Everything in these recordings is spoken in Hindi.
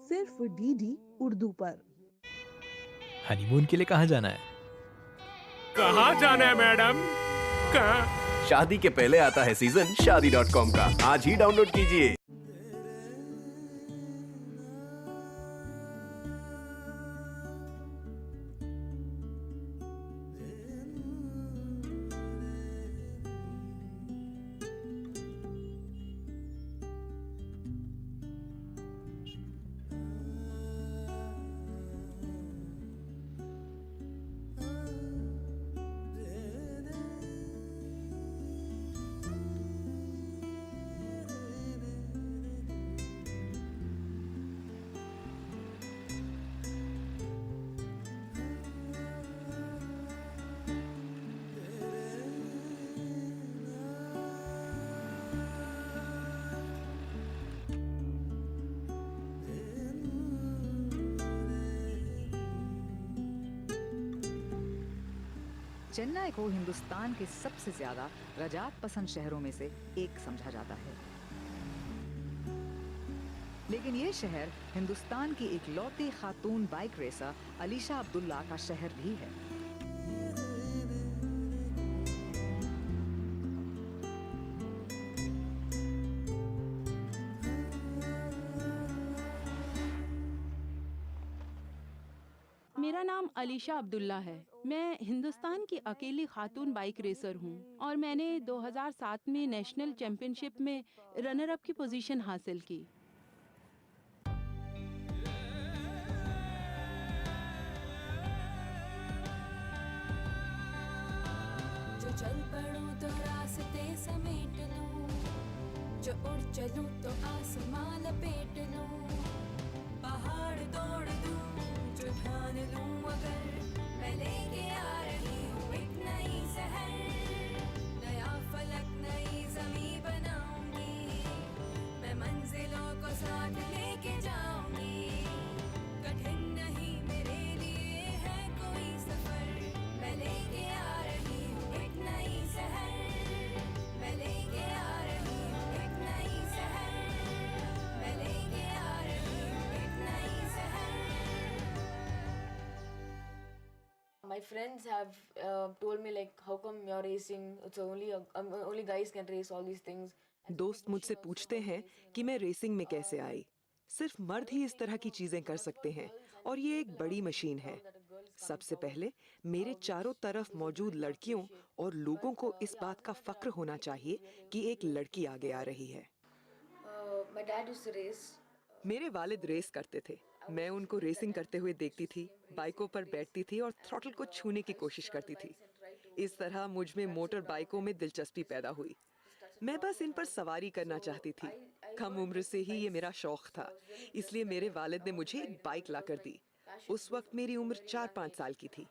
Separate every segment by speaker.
Speaker 1: सिर्फ डीडी उर्दू पर।
Speaker 2: हनीमून के लिए कहाँ जाना है?
Speaker 3: कहाँ जाना है मैडम? कहाँ?
Speaker 4: शादी के पहले आता है सीजन शादी.com का। आज ही डाउनलोड कीजिए।
Speaker 5: चेन्नई को हिंदुस्तान के सबसे ज्यादा रजात पसंद शहरों में से एक समझा जाता है, लेकिन ये शहर हिंदुस्तान की इकलौती खातून बाइक रेसर अलीशा अब्दुल्ला का शहर भी है।
Speaker 6: मेरा नाम अलीशा अब्दुल्ला है। मैं हिंदुस्तान की अकेली खातून बाइक रेसर हूँ और मैंने 2007 में नेशनल चैंपियनशिप में रनर अप की पोजीशन हासिल की।
Speaker 7: जो चल पड़ूं तो रास्ते समेट लूं, जो उड़ चलूं तो आसमां लपेट लूं, पहाड़ तोड़ दूं जो ठान लूं, अगर मैं लेके आ रही हूँ एक नई शहर, नया फलक नई ज़मीं बनाऊंगी, मैं मंजिलों को साथ लेके जाऊंगी, कठिन नहीं मेरे लिए है कोई सफर, मैं लेके आ रही हूँ एक नई शहर, मैं लेके आ रही हूँ एक नई शहर, मैं लेके आ रही हूँ एक नई शहर।
Speaker 8: My friends have told me like, how come you're racing? It's only guys can race all these things.
Speaker 9: दोस्त मुझसे पूछते हैं कि मैं रेसिंग में कैसे आई। सिर्फ मर्द ही इस तरह की चीजें कर सकते हैं और ये एक बड़ी मशीन है। सबसे पहले मेरे चारों तरफ मौजूद लड़कियों और लोगों को इस बात का फक्र होना चाहिए कि एक लड़की आगे आ रही है।
Speaker 8: My dad used to race.
Speaker 9: मेरे वालिद रेस करते थे। मैं उनको रेसिंग करते हुए देखती थी, बाइकों पर बैठती थी और थ्रॉटल को छूने की कोशिश करती थी। इस तरह मुझ में मोटर बाइकों में दिलचस्पी पैदा हुई। मैं बस इन पर सवारी करना चाहती थी। कम उम्र से ही ये मेरा शौक था, इसलिए मेरे वालिद ने मुझे एक बाइक ला कर दी। उस वक्त मेरी उम्र 4-5 साल की थी।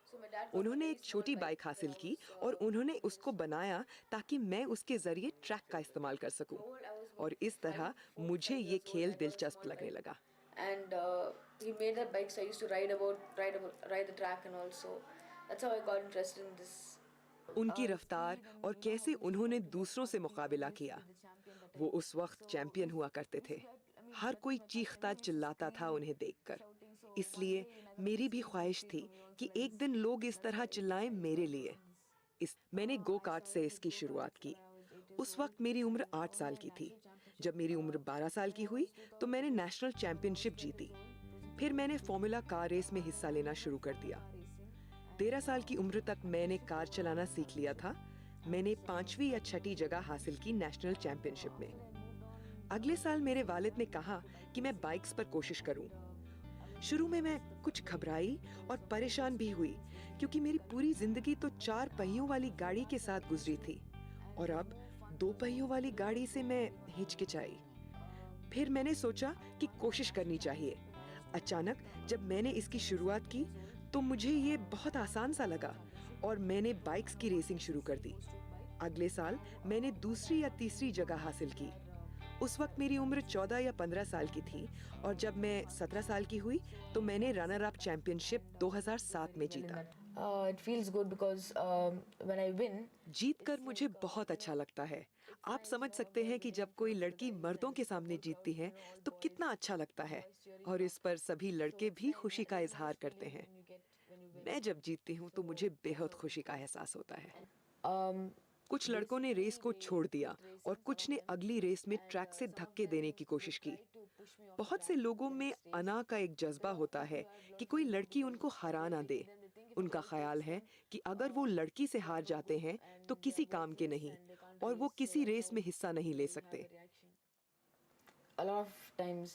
Speaker 9: उन्होंने एक छोटी बाइक हासिल की और उन्होंने उसको बनाया ताकि मैं उसके जरिए ट्रैक का इस्तेमाल कर सकूं। और इस तरह मुझे ये खेल दिलचस्प लगने लगा।
Speaker 8: And he made that bike, so I used to ride the track, and also that's how I got interested in this.
Speaker 9: उनकी रफ्तार और कैसे उन्होंने दूसरों से मुकाबला किया। वो उस वक्त चैंपियन हुआ करते थे। हर कोई चीखता चिल्लाता था उन्हें देखकर। इसलिए मेरी भी ख्वाहिश थी कि एक दिन लोग इस तरह चिल्लाएं मेरे लिए। मैंने गो कार्ट से इसकी शुरुआत की। उस वक्त मेरी उम्र 8 साल की थी। जब मेरी उम्र 12 साल की हुई तो मैंने नेशनल चैंपियनशिप जीती। फिर मैंने फॉर्मूला कार रेस में हिस्सा लेना शुरू कर दिया। 13 साल की उम्र तक मैंने कार चलाना सीख लिया था। मैंने 5वीं या 6ठी जगह हासिल की नेशनल चैंपियनशिप में। अगले साल मेरे वालिद ने कहा कि मैं बाइक्स पर कोशिश करूं। शुरू में मैं कुछ घबराई और परेशान भी हुई, क्योंकि मेरी पूरी जिंदगी तो 4 पहियों वाली गाड़ी के साथ गुजरी थी और अब 2 पहियों वाली गाड़ी से मैं हिचकिचाई। फिर मैंने सोचा कि कोशिश करनी चाहिए। अचानक जब मैंने इसकी शुरुआत की तो मुझे ये बहुत आसान सा लगा और मैंने बाइक्स की रेसिंग शुरू कर दी। अगले साल मैंने दूसरी या तीसरी जगह हासिल की। उस वक्त मेरी उम्र 14 या 15 साल की थी और जब मैं 17 साल की हुई तो मैंने रनर अप चैंपियनशिप 2007 में जीता।
Speaker 8: It feels good because when I win,
Speaker 9: जीत कर मुझे बहुत अच्छा लगता है। आप समझ सकते हैं कि जब कोई लड़की मर्दों के सामने जीतती है तो कितना अच्छा लगता है। और इस पर सभी लड़के भी खुशी का इजहार करते हैं। मैं जब जीतती हूँ तो मुझे बेहद खुशी का एहसास होता है। कुछ लड़कों ने रेस को छोड़ दिया और कुछ ने अगली रेस में ट्रैक से धक्के देने की कोशिश की। बहुत से लोगों में अना का एक जज्बा होता है कि कोई लड़की उनको हरा ना दे। उनका ख्याल है कि अगर वो लड़की से हार जाते हैं तो किसी काम के नहीं और वो किसी रेस में हिस्सा नहीं ले सकते।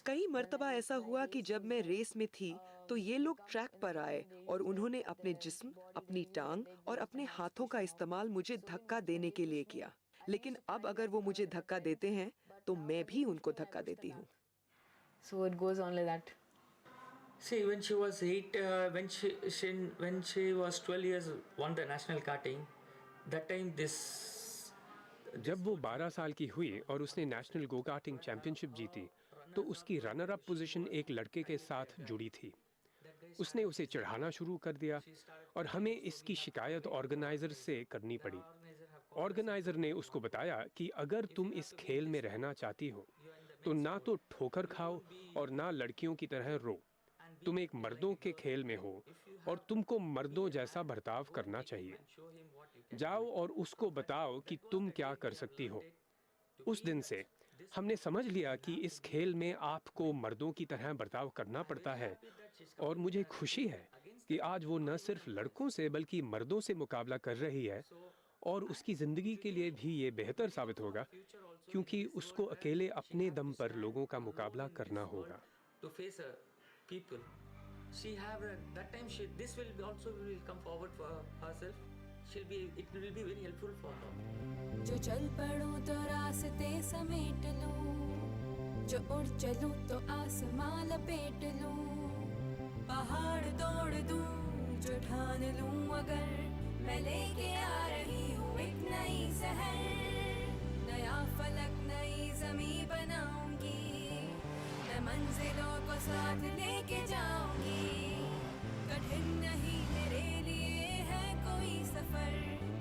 Speaker 9: कई मर्तबा ऐसा हुआ कि जब मैं रेस में थी तो ये लोग ट्रैक पर आए और उन्होंने अपने जिस्म, अपनी टांग और अपने हाथों का इस्तेमाल मुझे धक्का देने के लिए किया। लेकिन अब अगर वो मुझे धक्का देते हैं तो मैं भी उनको धक्का देती हूँ।
Speaker 8: So it goes on like that.
Speaker 10: See, when she was when she was 12 years, won the national karting. That time this.
Speaker 3: जब वो 12 साल की हुई और उसने नेशनल गो कार्टिंग चैंपियनशिप जीती तो उसकी रनर अप पोजीशन एक लड़के के साथ जुड़ी थी। उसने उसे चढ़ाना शुरू कर दिया और हमें इसकी शिकायत ऑर्गेनाइजर से करनी पड़ी। ऑर्गेनाइजर ने उसको बताया कि अगर तुम इस खेल में रहना चाहती हो तो ना तो ठोकर खाओ और ना लड़कियों की तरह रो। तुम एक मर्दों के खेल में हो और तुमको मर्दों जैसा बर्ताव करना चाहिए। जाओ और उसको बताओ कि तुम क्या कर सकती हो। उस दिन से हमने समझ लिया कि इस खेल में आपको मर्दों की तरह बर्ताव करना पड़ता है और मुझे खुशी है कि आज वो न सिर्फ लड़कों से बल्कि मर्दों से मुकाबला कर रही है और उसकी ज़िंदगी के लिए भी ये बेहतर साबित होगा क्योंकि उसको अकेले अपने दम पर लोगों का मुकाबला करना होगा।
Speaker 10: People, she have that time this will come forward for herself. It will be very helpful for her.
Speaker 7: जो चल पड़ूं तो रास्ते समेट लूं, जो उड़ चलूं तो आसमां लपेट लूं, पहाड़ तोड़ दूं जो ठान लूं अगर मैं लेके आ रही हूँ एक नई शहर, नया फलक नई ज़मीं बनाऊंगी, मैं मंजिलों को साथ लेके जाऊंगी। कठिन नहीं मेरे लिए है कोई सफर,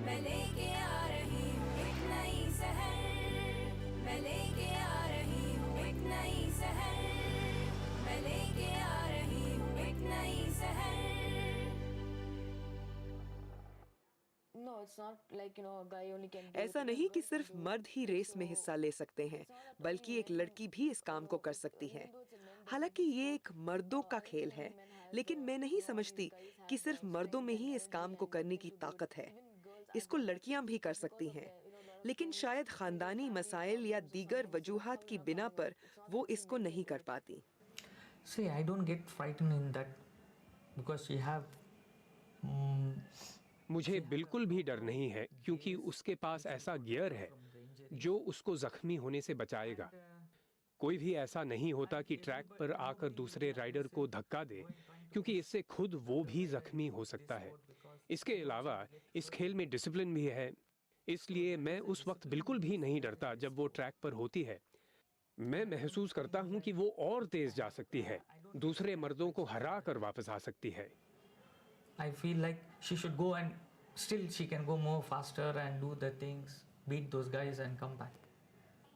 Speaker 7: मैं लेके आ रही हूँ एक नई शहर, मैं लेके आ रही हूँ एक नई शहर, मैं लेके आ रही हूँ एक नई शहर।
Speaker 9: ऐसा नहीं कि सिर्फ मर्द ही रेस में हिस्सा ले सकते हैं, बल्कि एक लड़की भी इस काम को कर सकती है। हालांकि ये एक मर्दों का खेल है, लेकिन मैं नहीं समझती कि सिर्फ मर्दों में ही इस काम को करने की ताकत है। इसको लड़कियां भी कर सकती हैं, लेकिन शायद खानदानी मसाइल या दीगर वजूहात की बिना पर वो इसको नहीं कर पाती।
Speaker 10: See, I don't get frightened in that because she have.
Speaker 3: मुझे बिल्कुल भी डर नहीं है क्योंकि उसके पास ऐसा गियर है जो उसको जख्मी होने से बचाएगा। कोई भी ऐसा नहीं होता कि ट्रैक पर आकर दूसरे राइडर को धक्का दे क्योंकि इससे खुद वो भी जख्मी हो सकता है। इसके अलावा इस खेल में डिसिप्लिन भी है, इसलिए मैं उस वक्त बिल्कुल भी नहीं डरता जब वो ट्रैक पर होती है। मैं महसूस करता हूँ कि वो और तेज जा सकती है, दूसरे मर्दों को हरा कर वापस आ सकती है।
Speaker 10: I feel like she should go and still she can go more faster and do the things, beat those guys and come back.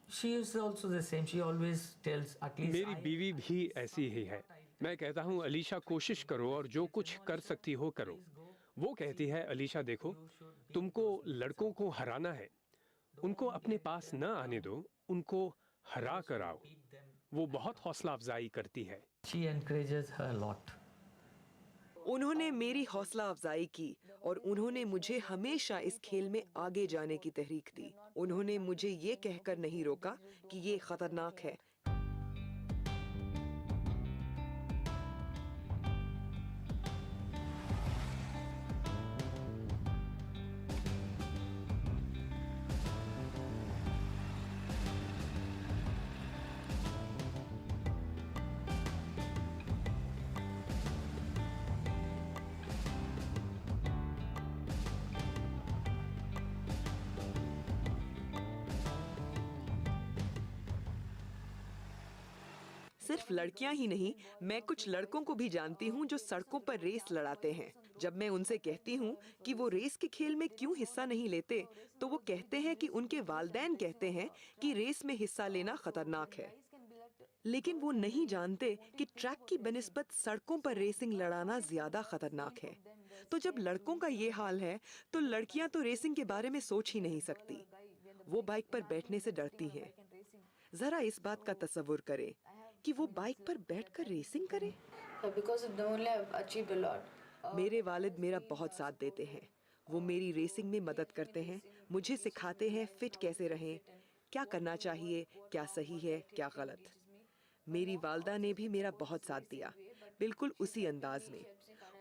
Speaker 10: She is also the same. She always tells at least.
Speaker 3: मेरी बीवी भी ऐसी ही है। मैं कहता हूँ अलीशा कोशिश करो और जो कुछ कर सकती हो करो। वो कहती है अलीशा देखो तुमको लड़कों को हराना है, उनको अपने पास न आने दो, उनको हरा कर आओ। वो बहुत हौसला अफजाई करती है।
Speaker 10: She encourages her a lot.
Speaker 9: उन्होंने मेरी हौसला अफजाई की और उन्होंने मुझे हमेशा इस खेल में आगे जाने की तहरीक दी। उन्होंने मुझे ये कहकर नहीं रोका कि ये खतरनाक है। सिर्फ लड़कियां ही नहीं, मैं कुछ लड़कों को भी जानती हूं जो सड़कों पर रेस लड़ाते हैं। जब मैं उनसे कहती हूं कि वो रेस के खेल में क्यों हिस्सा नहीं लेते, तो वो कहते हैं कि उनके वालिदैन कहते हैं कि रेस में हिस्सा लेना खतरनाक है। लेकिन वो नहीं जानते कि ट्रैक की बनिस्बत सड़कों पर रेसिंग लड़ाना ज्यादा खतरनाक है। तो जब लड़कों का ये हाल है तो लड़कियां तो रेसिंग के बारे में सोच ही नहीं सकती। वो बाइक पर बैठने से डरती हैं। जरा इस बात का तस्वुर करें कि वो बाइक पर बैठकर रेसिंग करे। मेरे वालिद मेरा बहुत साथ देते हैं। वो मेरी रेसिंग में मदद करते हैं, मुझे सिखाते हैं फिट कैसे रहें, क्या करना चाहिए, क्या सही है, क्या गलत। मेरी वालदा ने भी मेरा बहुत साथ दिया, बिल्कुल उसी अंदाज में।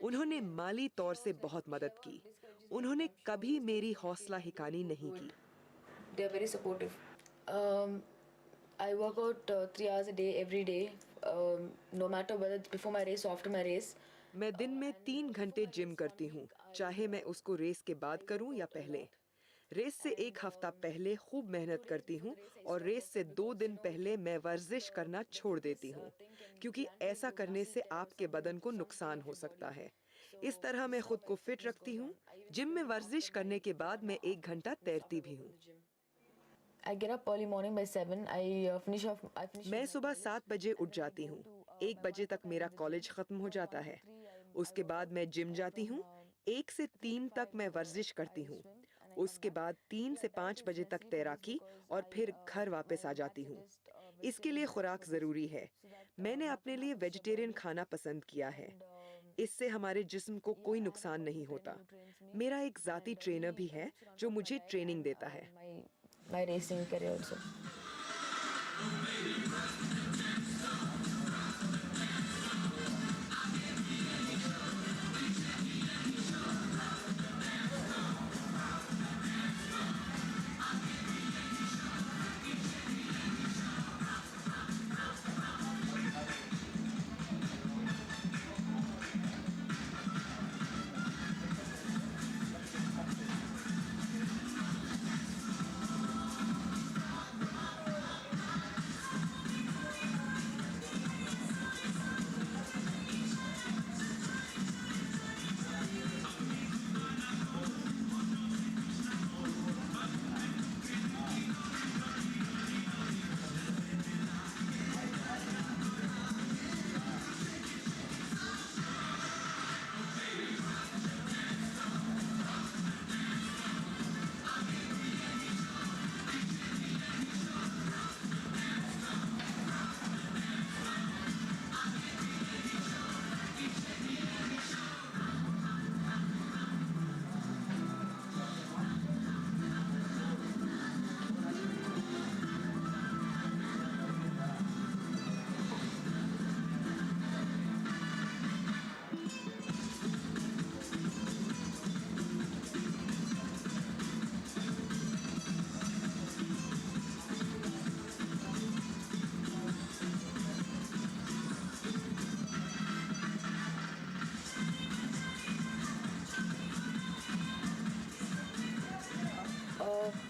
Speaker 9: उन्होंने माली तौर से बहुत मदद की। उन्होंने कभी मेरी हौसला हिकानी नहीं की।
Speaker 8: They are very supportive. I work out 3 hours a day every day, no matter whether it's before my race or after my race.
Speaker 9: मैं दिन में 3 घंटे जिम करती हूँ, चाहे मैं उसको रेस के बाद करूँ या पहले। रेस से 1 हफ्ता पहले खूब मेहनत करती हूँ और रेस से 2 दिन पहले मैं वर्जिश करना छोड़ देती हूँ, क्योंकि ऐसा करने से आपके बदन को नुकसान हो सकता है। इस तरह मैं खुद को फिट रखती हूँ। जिम में वर्जिश करने के बाद मैं 1 घंटा तैरती भी हूँ।
Speaker 8: I get up early morning by 7. I finish.
Speaker 9: मैं सुबह 7 बजे उठ जाती हूँ। 1 बजे तक मेरा कॉलेज खत्म हो जाता है। उसके बाद मैं जिम जाती हूँ। 1 से 3 तक मैं वर्जिश करती हूँ। उसके बाद 3 से 5 बजे तक तैराकी और फिर घर वापस आ जाती हूँ। इसके लिए खुराक ज़रूरी है। मैंने अपने लिए वेजिटेरियन खाना पसंद किया है। इससे हमारे जिस्म को कोई नुकसान नहीं होता। मेरा एक ज़ाती ट्रेनर भी है जो मुझे ट्रेनिंग देता है।
Speaker 8: My racing career also.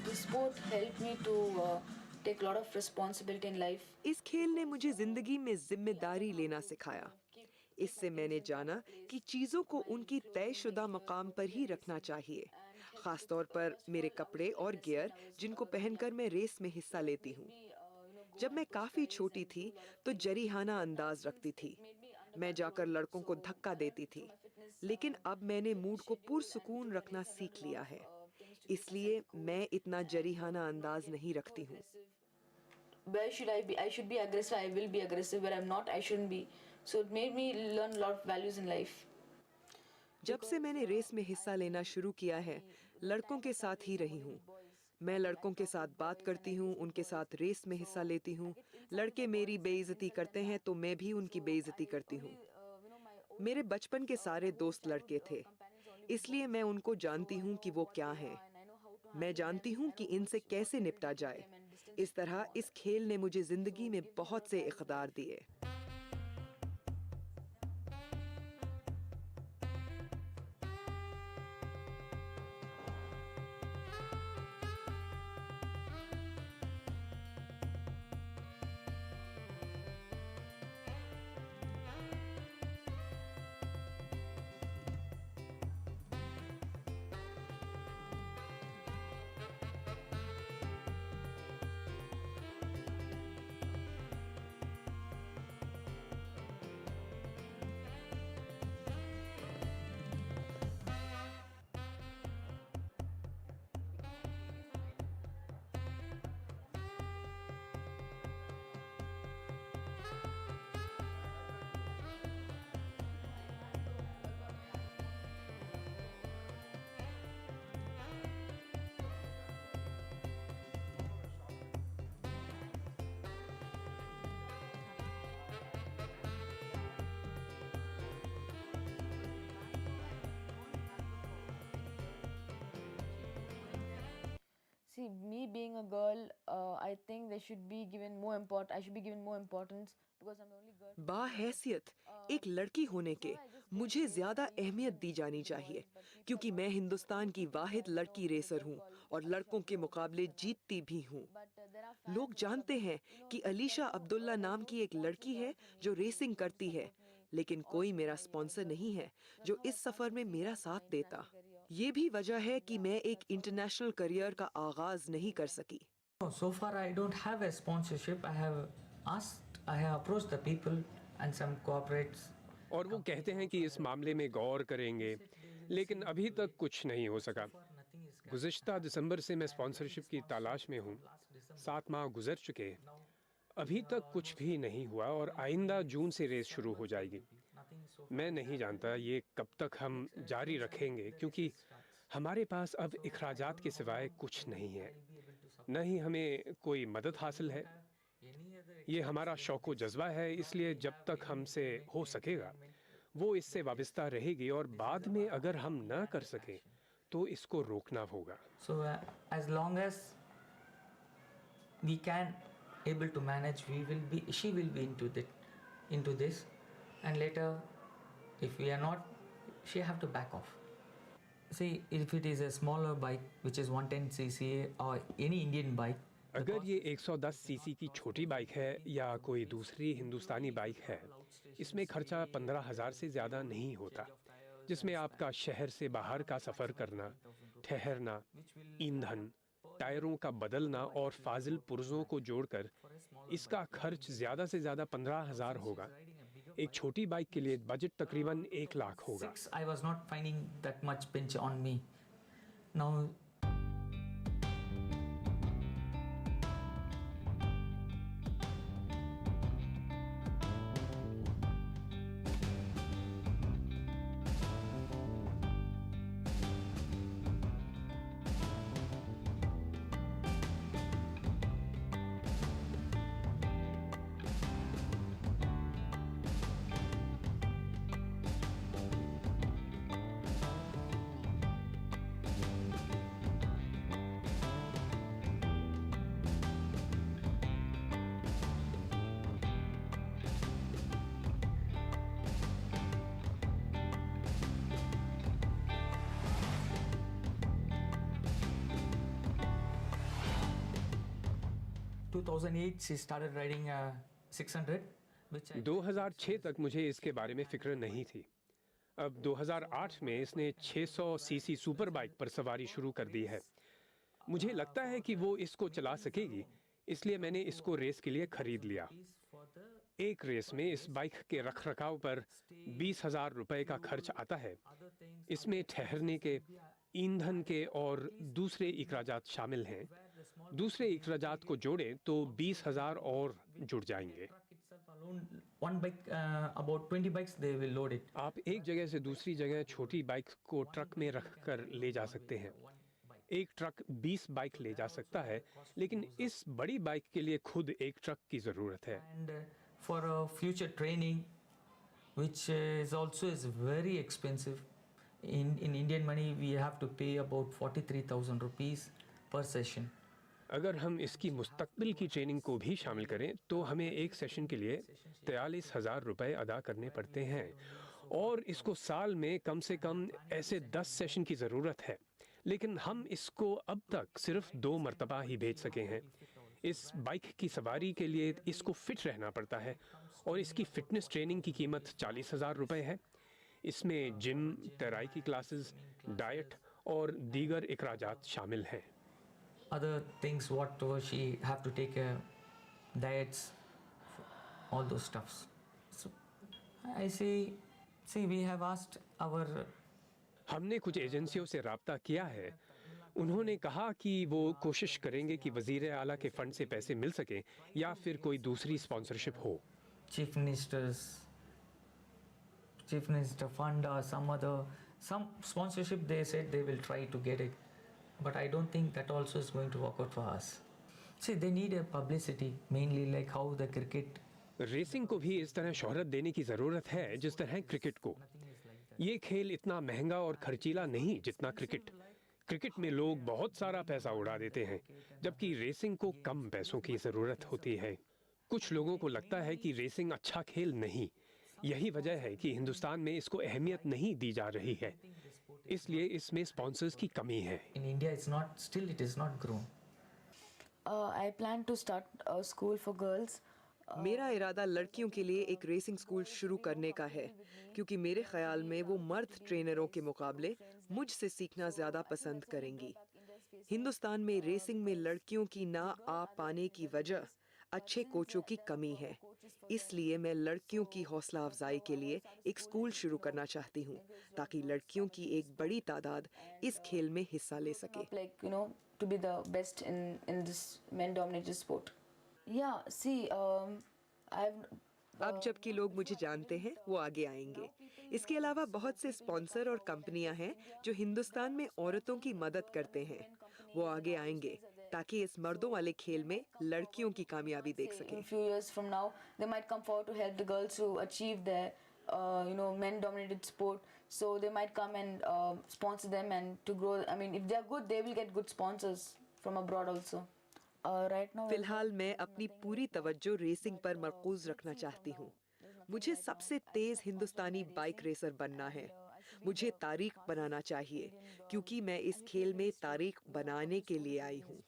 Speaker 8: This sport helped me to take a lot of responsibility in life.
Speaker 9: इस खेल ने मुझे जिंदगी में जिम्मेदारी लेना सिखाया। इससे मैंने जाना कि चीज़ों को उनकी तयशुदा मकाम पर ही रखना चाहिए, खास तौर पर मेरे कपड़े और गियर जिनको पहनकर मैं रेस में हिस्सा लेती हूँ। जब मैं काफ़ी छोटी थी तो जरीहाना अंदाज रखती थी। मैं जाकर लड़कों को धक्का देती थी, लेकिन अब मैंने मूड को पुरसुकून रखना सीख लिया है। इसलिए मैं इतना जरीहाना अंदाज नहीं रखती हूँ।
Speaker 8: Where should I be? I should be aggressive. I will be aggressive. Where I'm not, I shouldn't be. So it made me learn a lot of values in life.
Speaker 9: जब से मैंने रेस में हिस्सा लेना शुरू किया है, लड़कों के साथ ही रही हूँ। मैं लड़कों के साथ बात करती हूँ, उनके साथ रेस में हिस्सा लेती हूँ। लड़के मेरी बेइज्जती करते हैं तो मैं भी उनकी बेइज्जती करती हूँ। मेरे बचपन के सारे दोस्त लड़के थे, इसलिए मैं उनको जानती हूँ कि वो क्या हैं। मैं जानती हूँ कि इनसे कैसे निपटा जाए। इस तरह इस खेल ने मुझे जिंदगी में बहुत से इक़दार दिए।
Speaker 8: me being a girl, I think there should be given more I should be given more importance because I'm the only girl.
Speaker 9: बाहैसियत एक लड़की होने के मुझे ज्यादा अहमियत दी जानी चाहिए क्योंकि मैं हिंदुस्तान की वाहिद लड़की रेसर हूँ और लड़कों के मुकाबले जीतती भी हूँ। लोग जानते हैं कि अलीशा अब्दुल्ला नाम की एक लड़की है जो रेसिंग करती है, लेकिन कोई मेरा स्पॉन्सर नहीं है जो इस सफर में मेरा साथ देता। ये भी वजह है कि मैं एक इंटरनेशनल करियर का आगाज नहीं कर सकी।
Speaker 10: So far I don't have a sponsorship. I have approached the people and some corporates.
Speaker 3: और वो कहते हैं कि इस मामले में गौर करेंगे, लेकिन अभी तक कुछ नहीं हो सका। गुज़िश्ता दिसंबर से मैं स्पॉन्सरशिप की तलाश में हूँ। 7 माह गुजर चुके, अभी तक कुछ भी नहीं हुआ और आइंदा जून से रेस शुरू हो जाएगी। मैं नहीं जानता ये कब तक हम जारी रखेंगे क्योंकि हमारे पास अब इखराजात के सिवाय कुछ नहीं है, न ही हमें कोई मदद हासिल है। ये हमारा शौक व जज्बा है, इसलिए जब तक हमसे हो सकेगा वो इससे वाबस्ता रहेगी और बाद में अगर हम ना कर सकें तो इसको रोकना होगा।
Speaker 10: So as long as we can able to manage, she will be into this, and later if we are not, she have to back off. See, if it is a smaller bike which is 110cc or any Indian bike,
Speaker 3: अगर ये 110 सीसी की छोटी बाइक है या कोई दूसरी हिंदुस्तानी बाइक है, इसमें खर्चा 15,000 से ज़्यादा नहीं होता, जिसमें आपका शहर से बाहर का सफ़र करना, ठहरना, ईंधन, टायरों का बदलना और फाजिल पुर्जों को जोड़कर इसका खर्च ज़्यादा से ज़्यादा 15,000 होगा। एक छोटी बाइक के लिए बजट तकरीबन 1 लाख होगा।
Speaker 10: I was not finding that much pinch on me. Now 2008 she started riding 600 which
Speaker 3: 2006 तक मुझे इसके बारे में फिक्र नहीं थी। अब 2008 में इसने 600 सीसी सुपर बाइक पर सवारी शुरू कर दी है। मुझे लगता है कि वो इसको चला सकेगी, इसलिए मैंने इसको रेस के लिए खरीद लिया। एक रेस में इस बाइक के रखरखाव पर 20,000 रुपए का खर्च आता है। इसमें ठहरने के, ईंधन के और दूसरे इखराजात शामिल हैं। दूसरे इखराजात को जोड़ें तो 20,000 और जुड़ जाएंगे।
Speaker 10: one bike about 20 bikes they will load it.
Speaker 3: आप एक जगह से दूसरी जगह छोटी बाइक को ट्रक में रखकर ले जा सकते हैं। एक ट्रक 20 बाइक ले जा सकता है, लेकिन इस बड़ी बाइक के लिए खुद एक ट्रक की ज़रूरत है।
Speaker 10: And for a future training which is also very expensive, in Indian money we have to pay about 43,000 rupees per session.
Speaker 3: अगर हम इसकी मुस्तकबिल की ट्रेनिंग को भी शामिल करें तो हमें एक सेशन के लिए 43,000 रुपए अदा करने पड़ते हैं और इसको साल में कम से कम ऐसे 10 सेशन की ज़रूरत है, लेकिन हम इसको अब तक सिर्फ 2 मरतबा ही भेज सके हैं। इस बाइक की सवारी के लिए इसको फिट रहना पड़ता है और इसकी फ़िटनेस ट्रेनिंग की कीमत 40,000 रुपए है। इसमें जिम, तैराई की क्लासेस, डाइट और दीगर इखराजात शामिल हैं।
Speaker 10: Other things what she have to take diets, all those stuffs. So I see we have asked our
Speaker 3: हमने कुछ एजेंसियों से राब्ता किया है। उन्होंने कहा कि वो कोशिश करेंगे कि वज़ीर आला के फंड से पैसे मिल सकें या फिर कोई दूसरी स्पॉन्सरशिप हो।
Speaker 10: chief minister fund or some sponsorship, they said they will try to get it, but I don't think that also is going to work out for us. See, they need a publicity, mainly like how the cricket.
Speaker 3: Racing को भी इस तरह शोहरत देने की ज़रूरत है जिस तरह क्रिकेट को। ये खेल इतना महंगा और खर्चीला नहीं जितना क्रिकेट। क्रिकेट में लोग बहुत सारा पैसा उड़ा देते हैं, जबकि रेसिंग को कम पैसों की ज़रूरत होती है। कुछ लोगों को लगता है कि रेसिंग अच्छा खेल नहीं। यही वजह है कि हिंदुस्तान में इसको अहमियत नहीं दी जा रही है, इसलिए इसमें स्पॉन्सर्स की कमी है।
Speaker 10: In India, it's not, still it is not grown.
Speaker 8: I plan to start a school for girls.
Speaker 9: मेरा इरादा लड़कियों के लिए एक रेसिंग स्कूल शुरू करने का है, क्योंकि मेरे ख्याल में वो मर्द ट्रेनरों के मुकाबले मुझसे सीखना ज़्यादा पसंद करेंगी। हिंदुस्तान में रेसिंग में लड़कियों की ना आ पाने की वजह अच्छे कोचों की कमी है। इसलिए मैं लड़कियों की हौसला अफजाई के लिए एक स्कूल शुरू करना चाहती हूँ, ताकि लड़कियों की एक बड़ी तादाद इस खेल में हिस्सा ले सके।
Speaker 8: Like, to be the best in this men-dominated sport. Yeah, see,
Speaker 9: अब जबकि लोग मुझे जानते हैं, वो आगे आएंगे। इसके अलावा बहुत से स्पॉन्सर और कंपनियां हैं जो हिंदुस्तान में औरतों की मदद करते हैं। वो आगे आएंगे ताकि इस मर्दों वाले खेल में लड़कियों की कामयाबी देख सकें।
Speaker 8: in few years from now, they might come forward to help the girls to achieve their, men-dominated sport. So they might come and sponsor them and to grow. I mean, if they are good, they will get good sponsors from abroad also. Right now,
Speaker 9: फिलहाल मैं अपनी पूरी तवज्जो रेसिंग पर मरकूज रखना चाहती हूँ। मुझे सबसे तेज हिंदुस्तानी बाइक रेसर बनना है। मुझे तारीख बनाना चाहिए, क्योंकि मैं इस खेल में तारीख बनाने के लिए आई हूँ।